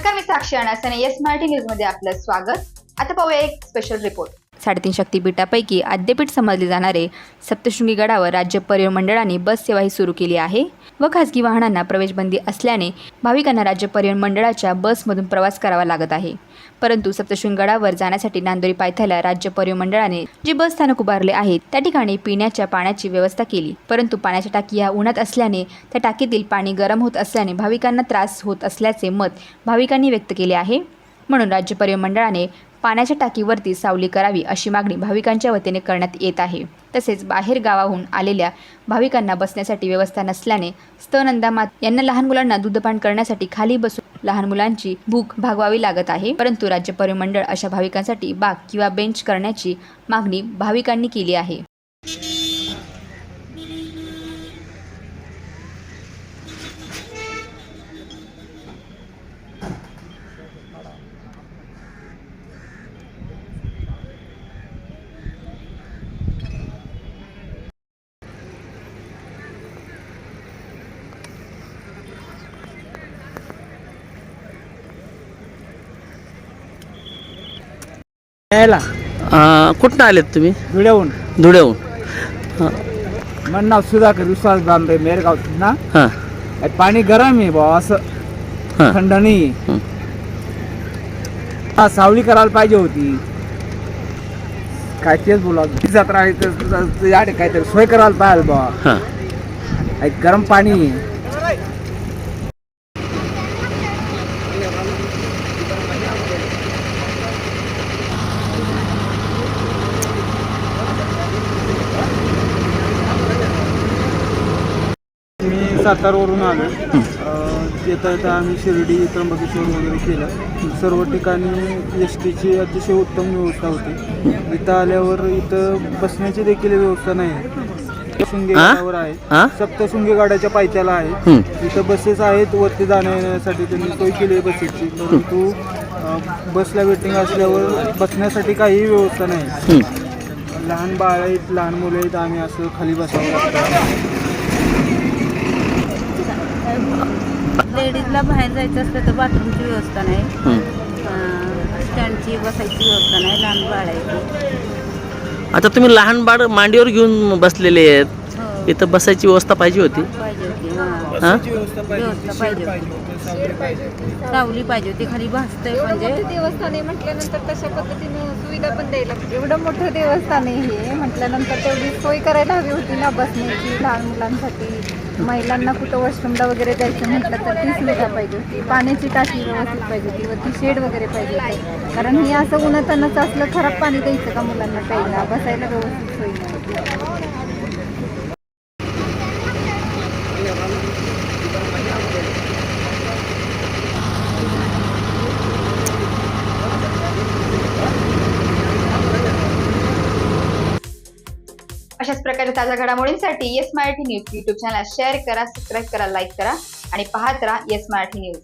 नमस्कार, मी साक्षी अनासने. Yes Marathi news मध्ये आपलं स्वागत. आता पाहूया एक स्पेशल रिपोर्ट. 3.5 शक्तिपीठापैकी आद्यपीठ समजले जाणारे सप्तशृंगी गडावर राज्य परिवहन मंडळाने बस सेवाही सुरू केली आहे व खासगी वाहनांना प्रवेशबंदी असल्याने भाविकांना राज्य परिवहन मंडळाच्या बसमधून प्रवास करावा लागत आहे. परंतु सप्तशृंगी गडावर जाण्यासाठी नांदोरी पायथ्याला राज्य परिवहन मंडळाने जे बस स्थानक उभारले आहे त्या ठिकाणी पिण्याच्या पाण्याची व्यवस्था केली. परंतु पाण्याच्या टाकी या उन्हात असल्याने त्या टाकीतील पाणी गरम होत असल्याने भाविकांना त्रास होत असल्याचे मत भाविकांनी व्यक्त केले आहे. म्हणून राज्य परिवहन मंडळाने पाण्याच्या टाकीवरती सावली करावी अशी मागणी भाविकांच्या वतीने करण्यात येत आहे. तसेच बाहेर गावाहून आलेल्या भाविकांना बसण्यासाठी व्यवस्था नसल्याने स्तनंदा माता यांना लहान मुलांना दूधपान करण्यासाठी खाली बसून लहान मुलांची भूक भागवावी लागत आहे. परंतु राज्य परिवहन मंडळ अशा भाविकांसाठी बाक किंवा बेंच करण्याची मागणी भाविकांनी केली आहे. यायला कुठं आलेत तुम्ही? धुळ्याहून. धुळ्याहून. माझं नाव सुधाकर विश्वास बांबे, मेरगाव ना. हां पाणी गरम आहे बा, असं हां थंड नाही. सावली करायला पाहिजे होती. काय तेच बोला, जत्रा आहे तर याडे काहीतरी सोय करायला पाहिजे बा. हां गरम पाणी आहे. मी सातारवरून आलो. येता येता आम्ही शिर्डी, त्र्यंबकेश्वर वगैरे केलं. सर्व ठिकाणी एस टीची अतिशय उत्तम व्यवस्था होती. इथं आल्यावर इथं बसण्याची देखील व्यवस्था नाही आहे. सप्तशृंगी गडावर आहे. सप्तशृंगी गडाच्या पायथ्याला आहे. इथं बसेस आहेत, वरती जाण्यासाठी त्यांनी सोय केली आहे बसेसची. परंतु बसला वेटिंग असल्यावर बसण्यासाठी काहीही व्यवस्था नाही. लहान बाळ आहेत, लहान मुलं आहेत, आम्ही असं खाली बसावं लागतं. लेडीजला बाहेर जायचं असलं तर बाथरूमची व्यवस्था नाही, स्टँडची बसायची व्यवस्था नाही, लहान बाळ आहे. आता तुम्ही लहान बाळ मांडीवर घेऊन बसलेले आहेत, इथं बसायची व्यवस्था पाहिजे होती. पाहिजे होती. व्यवस्था पाहिजे होती. सावली पाहिजे होती, खाली भासतंय. म्हणजे देवस्थान आहे म्हटल्यानंतर तशा पद्धतीनं सुविधा पण द्यायला पाहिजे. एवढं मोठं देवस्थान आहे हे म्हटल्यानंतर तेवढी सोय करायला हवी होती ना बसण्याची. लहान मुलांसाठी, महिलांना कुठं वॉशरूमला वगैरे जायचं म्हटलं तर ती सुविधा पाहिजे होती. पाण्याची टाकी व्यवस्थित पाहिजे होती, वरती शेड वगैरे पाहिजे होते. कारण हे असं उन्हातानाच असलं खराब पाणी द्यायचं का मुलांना प्यायला, बसायला व्यवस्थित सोय नाही. अशाच प्रकारच्या ताज्या घडामोडींसाठी Yes Marathi news YouTube channel share करा, सबस्क्राईब करा, लाईक करा आणि पाहत राहा येस मराठी न्यूज.